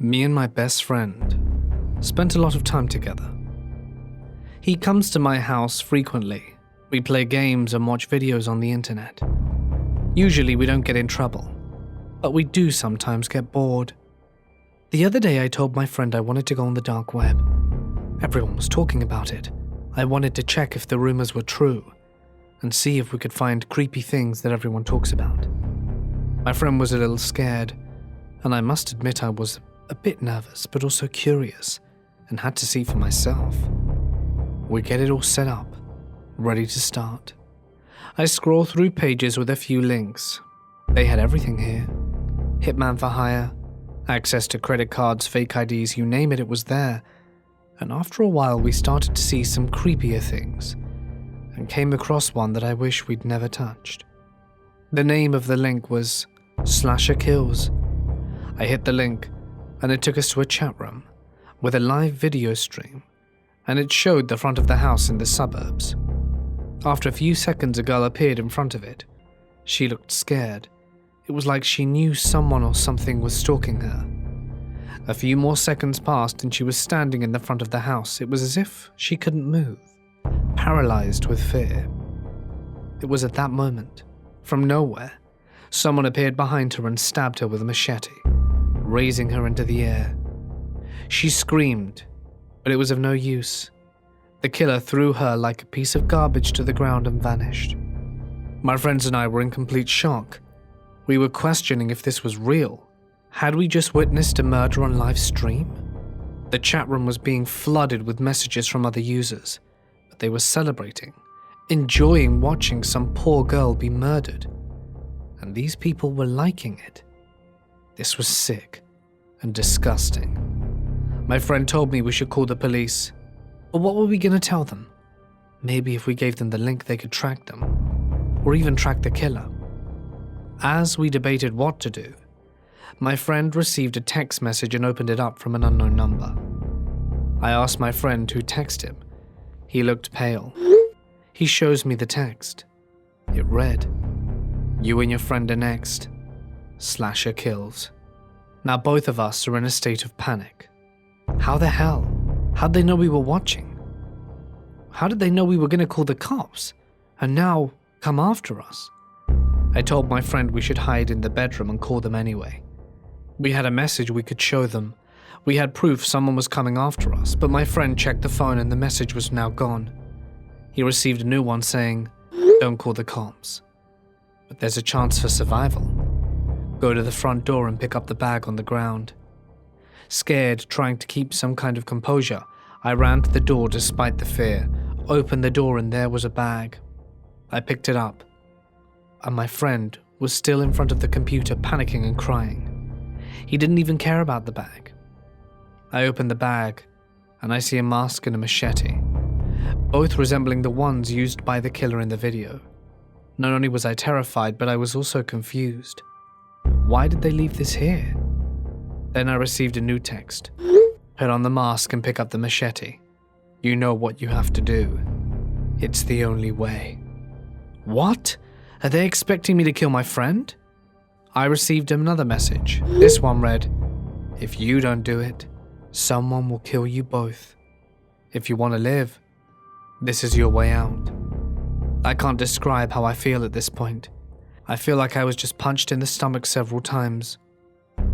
Me and my best friend spent a lot of time together. He comes to my house frequently. We play games and watch videos on the internet. Usually we don't get in trouble, but we do sometimes get bored. The other day I told my friend I wanted to go on the dark web. Everyone was talking about it. I wanted to check if the rumors were true and see if we could find creepy things that everyone talks about. My friend was a little scared, and I must admit I was a bit nervous but also curious and had to see for myself. We get it all set up, ready to start. I scroll through pages with a few links. They had everything here. Hitman for hire, access to credit cards, fake IDs, you name it, it was there. And after a while we started to see some creepier things and came across one that I wish we'd never touched. The name of the link was Slasher Kills. I hit the link and it took us to a chat room with a live video stream, and it showed the front of the house in the suburbs. After a few seconds, a girl appeared in front of it. She looked scared. It was like she knew someone or something was stalking her. A few more seconds passed and she was standing in the front of the house. It was as if she couldn't move, paralyzed with fear. It was at that moment, from nowhere, someone appeared behind her and stabbed her with a machete, raising her into the air. She screamed, but it was of no use. The killer threw her like a piece of garbage to the ground and vanished. My friends and I were in complete shock. We were questioning if this was real. Had we just witnessed a murder on live stream? The chat room was being flooded with messages from other users, but they were celebrating, enjoying watching some poor girl be murdered. And these people were liking it. This was sick and disgusting. My friend told me we should call the police. But what were we going to tell them? Maybe if we gave them the link they could track them, or even track the killer. As we debated what to do, my friend received a text message and opened it up from an unknown number. I asked my friend who texted him. He looked pale. He shows me the text. It read, "You and your friend are next. Slasher kills." Now both of us are in a state of panic. How the hell? How'd they know we were watching? How did they know we were going to call the cops and now come after us? I told my friend we should hide in the bedroom and call them anyway. We had a message we could show them. We had proof someone was coming after us, but my friend checked the phone and the message was now gone. He received a new one saying, "Don't call the cops. But there's a chance for survival. Go to the front door and pick up the bag on the ground." Scared, trying to keep some kind of composure, I ran to the door despite the fear, opened the door and there was a bag. I picked it up, and my friend was still in front of the computer panicking and crying. He didn't even care about the bag. I opened the bag, and I see a mask and a machete, both resembling the ones used by the killer in the video. Not only was I terrified, but I was also confused. Why did they leave this here? Then I received a new text. Put on the mask and pick up the machete. You know what you have to do. It's the only way. What? Are they expecting me to kill my friend? I received another message. This one read, "If you don't do it, someone will kill you both. If you want to live, this is your way out." I can't describe how I feel at this point. I feel like I was just punched in the stomach several times.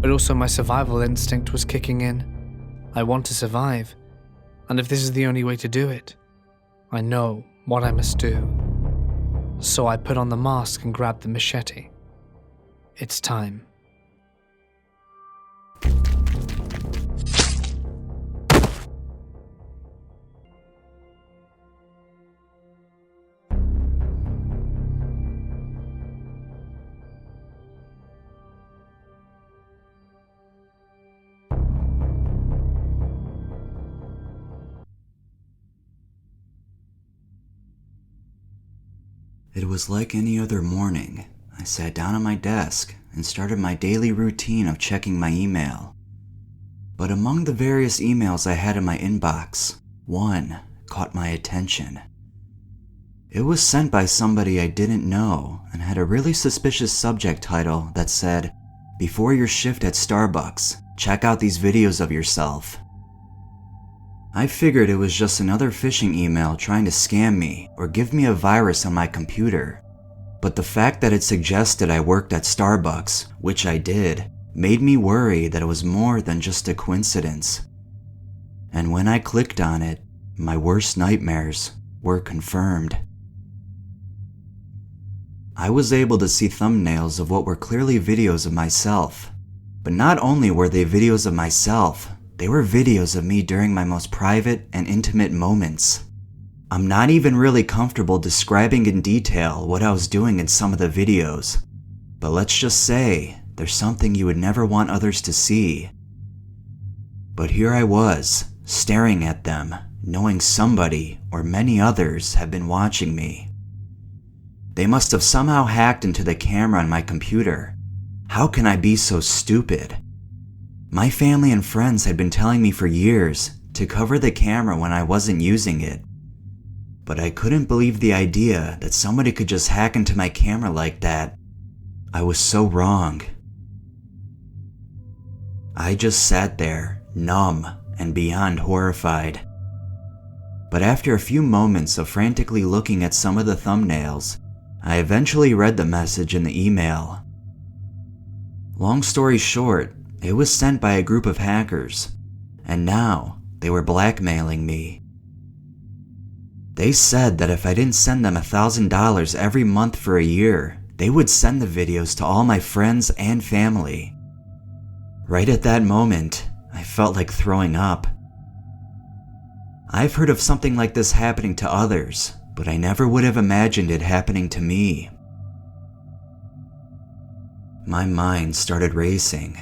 But also my survival instinct was kicking in. I want to survive. And if this is the only way to do it, I know what I must do. So I put on the mask and grabbed the machete. It's time. It was like any other morning. I sat down at my desk and started my daily routine of checking my email. But among the various emails I had in my inbox, one caught my attention. It was sent by somebody I didn't know and had a really suspicious subject title that said, "Before your shift at Starbucks, check out these videos of yourself. I figured it was just another phishing email trying to scam me or give me a virus on my computer. But the fact that it suggested I worked at Starbucks, which I did, made me worry that it was more than just a coincidence. And when I clicked on it, my worst nightmares were confirmed. I was able to see thumbnails of what were clearly videos of myself. But not only were they videos of myself, they were videos of me during my most private and intimate moments. I'm not even really comfortable describing in detail what I was doing in some of the videos, but let's just say there's something you would never want others to see. But here I was, staring at them, knowing somebody or many others have been watching me. They must have somehow hacked into the camera on my computer. How can I be so stupid? My family and friends had been telling me for years to cover the camera when I wasn't using it. But I couldn't believe the idea that somebody could just hack into my camera like that. I was so wrong. I just sat there, numb and beyond horrified. But after a few moments of frantically looking at some of the thumbnails, I eventually read the message in the email. Long story short, it was sent by a group of hackers, and now they were blackmailing me. They said that if I didn't send them $1,000 every month for a year, they would send the videos to all my friends and family. Right at that moment, I felt like throwing up. I've heard of something like this happening to others, but I never would have imagined it happening to me. My mind started racing.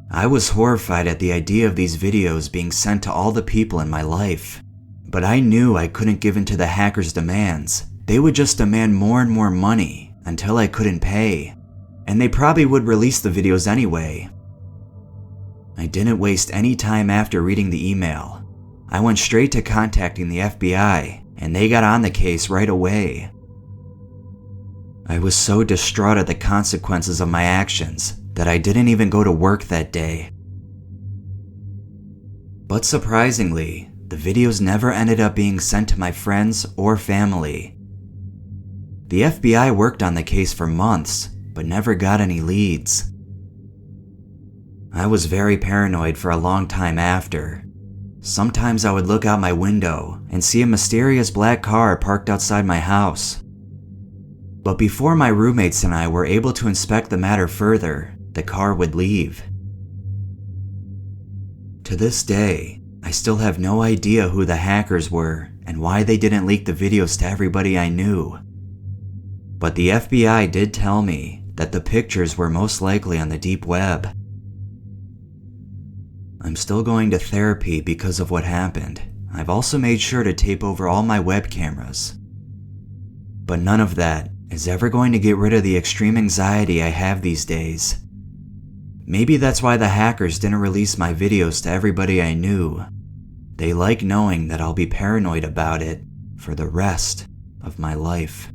I was horrified at the idea of these videos being sent to all the people in my life. But I knew I couldn't give in to the hackers' demands. They would just demand more and more money until I couldn't pay. And they probably would release the videos anyway. I didn't waste any time after reading the email. I went straight to contacting the FBI, and they got on the case right away. I was so distraught at the consequences of my actions that I didn't even go to work that day. But surprisingly, the videos never ended up being sent to my friends or family. The FBI worked on the case for months, but never got any leads. I was very paranoid for a long time after. Sometimes I would look out my window and see a mysterious black car parked outside my house. But before my roommates and I were able to inspect the matter further, the car would leave. To this day, I still have no idea who the hackers were and why they didn't leak the videos to everybody I knew. But the FBI did tell me that the pictures were most likely on the deep web. I'm still going to therapy because of what happened. I've also made sure to tape over all my web cameras. But none of that is ever going to get rid of the extreme anxiety I have these days. Maybe that's why the hackers didn't release my videos to everybody I knew. They like knowing that I'll be paranoid about it for the rest of my life.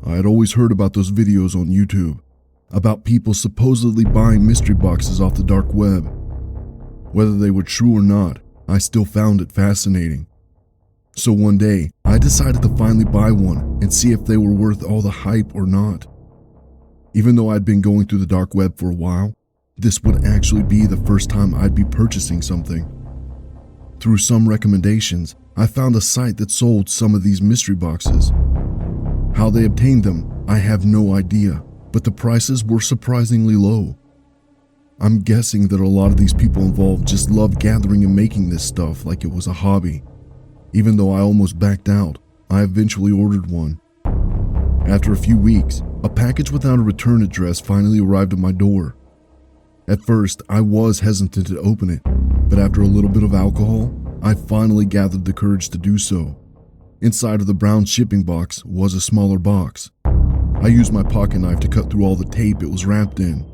I had always heard about those videos on YouTube, about people supposedly buying mystery boxes off the dark web. Whether they were true or not, I still found it fascinating. So one day, I decided to finally buy one and see if they were worth all the hype or not. Even though I'd been going through the dark web for a while, this would actually be the first time I'd be purchasing something. Through some recommendations, I found a site that sold some of these mystery boxes. How they obtained them, I have no idea, but the prices were surprisingly low. I'm guessing that a lot of these people involved just loved gathering and making this stuff like it was a hobby. Even though I almost backed out, I eventually ordered one. After a few weeks, a package without a return address finally arrived at my door. At first, I was hesitant to open it, but after a little bit of alcohol, I finally gathered the courage to do so. Inside of the brown shipping box was a smaller box. I used my pocket knife to cut through all the tape it was wrapped in.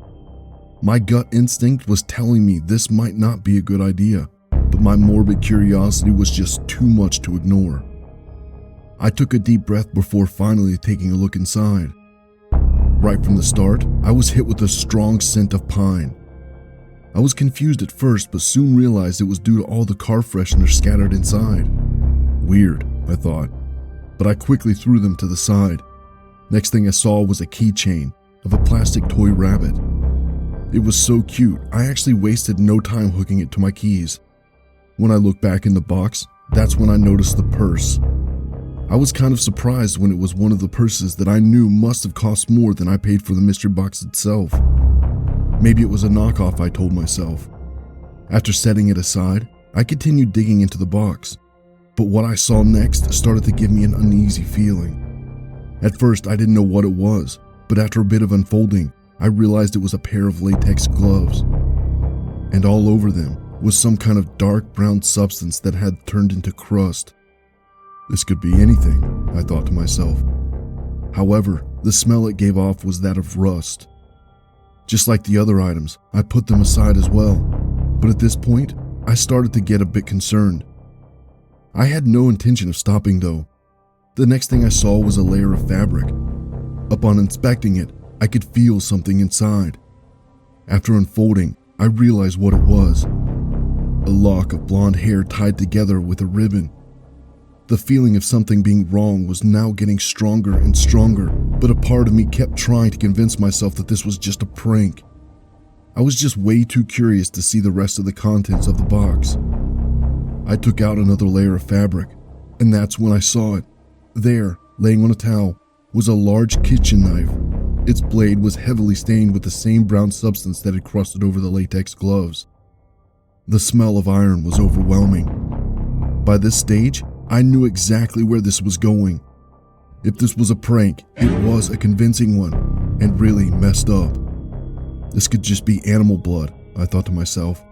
My gut instinct was telling me this might not be a good idea, but my morbid curiosity was just too much to ignore. I took a deep breath before finally taking a look inside. Right from the start, I was hit with a strong scent of pine. I was confused at first, but soon realized it was due to all the car fresheners scattered inside. Weird, I thought, but I quickly threw them to the side. Next thing I saw was a keychain of a plastic toy rabbit. It was so cute, I actually wasted no time hooking it to my keys. When I looked back in the box, that's when I noticed the purse. I was kind of surprised when it was one of the purses that I knew must have cost more than I paid for the mystery box itself. Maybe it was a knockoff, I told myself. After setting it aside, I continued digging into the box, but what I saw next started to give me an uneasy feeling. At first, I didn't know what it was, but after a bit of unfolding, I realized it was a pair of latex gloves. And all over them was some kind of dark brown substance that had turned into crust. This could be anything, I thought to myself. However, the smell it gave off was that of rust. Just like the other items, I put them aside as well, but at this point, I started to get a bit concerned. I had no intention of stopping though. The next thing I saw was a layer of fabric. Upon inspecting it, I could feel something inside. After unfolding, I realized what it was. A lock of blonde hair tied together with a ribbon. The feeling of something being wrong was now getting stronger and stronger, but a part of me kept trying to convince myself that this was just a prank. I was just way too curious to see the rest of the contents of the box. I took out another layer of fabric, and that's when I saw it. There, laying on a towel, was a large kitchen knife. Its blade was heavily stained with the same brown substance that had crusted over the latex gloves. The smell of iron was overwhelming. By this stage, I knew exactly where this was going. If this was a prank, it was a convincing one, and really messed up. This could just be animal blood, I thought to myself.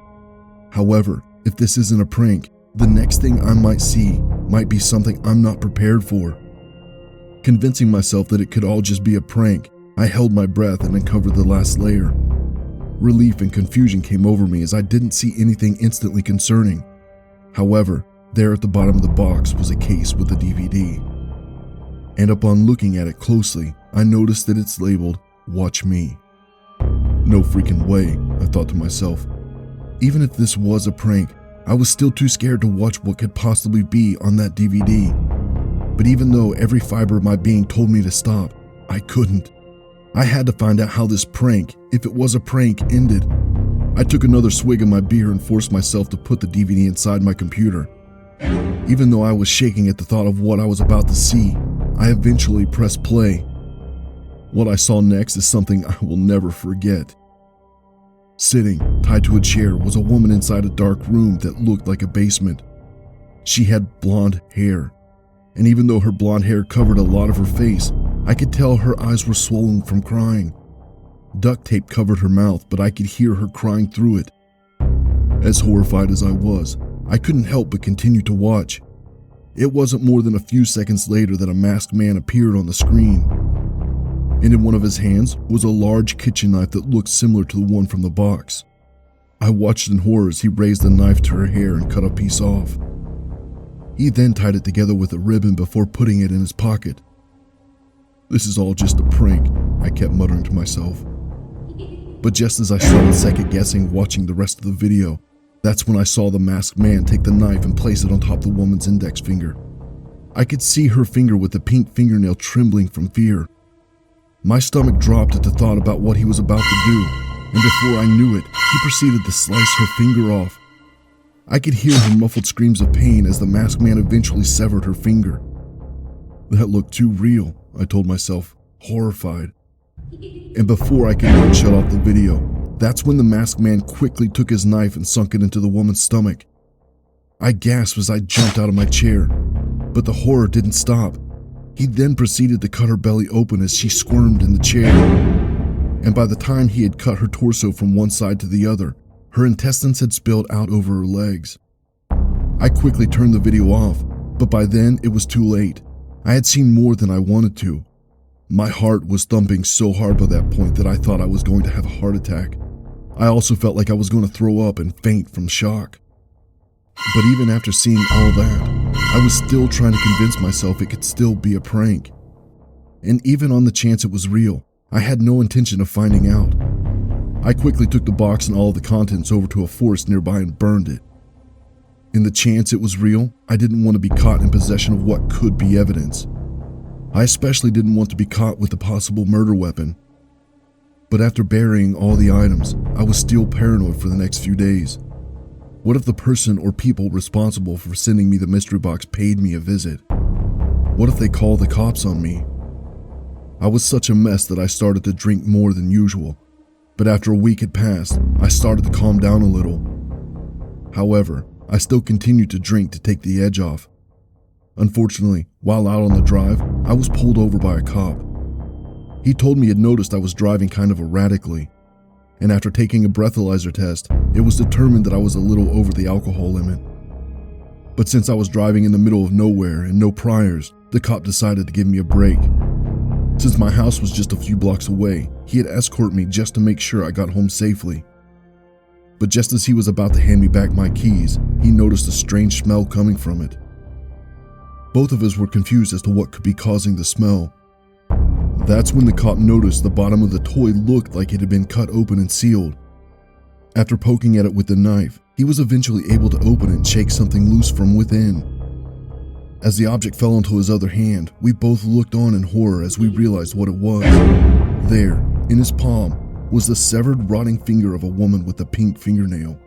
However, if this isn't a prank, the next thing I might see might be something I'm not prepared for. Convincing myself that it could all just be a prank, I held my breath and uncovered the last layer. Relief and confusion came over me as I didn't see anything instantly concerning. However, there at the bottom of the box was a case with a DVD. And upon looking at it closely, I noticed that it's labeled, "Watch Me." No freaking way, I thought to myself. Even if this was a prank, I was still too scared to watch what could possibly be on that DVD. But even though every fiber of my being told me to stop, I couldn't. I had to find out how this prank, if it was a prank, ended. I took another swig of my beer and forced myself to put the DVD inside my computer. Even though I was shaking at the thought of what I was about to see, I eventually pressed play. What I saw next is something I will never forget. Sitting, tied to a chair, was a woman inside a dark room that looked like a basement. She had blonde hair, and even though her blonde hair covered a lot of her face, I could tell her eyes were swollen from crying. Duct tape covered her mouth, but I could hear her crying through it. As horrified as I was, I couldn't help but continue to watch. It wasn't more than a few seconds later that a masked man appeared on the screen. And in one of his hands was a large kitchen knife that looked similar to the one from the box. I watched in horror as he raised the knife to her hair and cut a piece off. He then tied it together with a ribbon before putting it in his pocket. This is all just a prank, I kept muttering to myself. But just as I started second-guessing watching the rest of the video, that's when I saw the masked man take the knife and place it on top of the woman's index finger. I could see her finger with the pink fingernail trembling from fear. My stomach dropped at the thought about what he was about to do, and before I knew it, he proceeded to slice her finger off. I could hear her muffled screams of pain as the masked man eventually severed her finger. That looked too real, I told myself, horrified. And before I could even shut off the video, that's when the masked man quickly took his knife and sunk it into the woman's stomach. I gasped as I jumped out of my chair, but the horror didn't stop. He then proceeded to cut her belly open as she squirmed in the chair. And by the time he had cut her torso from one side to the other, her intestines had spilled out over her legs. I quickly turned the video off, but by then it was too late. I had seen more than I wanted to. My heart was thumping so hard by that point that I thought I was going to have a heart attack. I also felt like I was going to throw up and faint from shock. But even after seeing all that, I was still trying to convince myself it could still be a prank. And even on the chance it was real, I had no intention of finding out. I quickly took the box and all of the contents over to a forest nearby and burned it. In the chance it was real, I didn't want to be caught in possession of what could be evidence. I especially didn't want to be caught with a possible murder weapon. But after burying all the items, I was still paranoid for the next few days. What if the person or people responsible for sending me the mystery box paid me a visit? What if they called the cops on me? I was such a mess that I started to drink more than usual, but after a week had passed, I started to calm down a little. However, I still continued to drink to take the edge off. Unfortunately, while out on the drive, I was pulled over by a cop. He told me he had noticed I was driving kind of erratically, and after taking a breathalyzer test, it was determined that I was a little over the alcohol limit. But since I was driving in the middle of nowhere and no priors, the cop decided to give me a break. Since my house was just a few blocks away, he had escorted me just to make sure I got home safely. But just as he was about to hand me back my keys, he noticed a strange smell coming from it. Both of us were confused as to what could be causing the smell. That's when the cop noticed the bottom of the toy looked like it had been cut open and sealed. After poking at it with the knife, he was eventually able to open it and shake something loose from within. As the object fell into his other hand, we both looked on in horror as we realized what it was. There, in his palm, was the severed, rotting finger of a woman with a pink fingernail.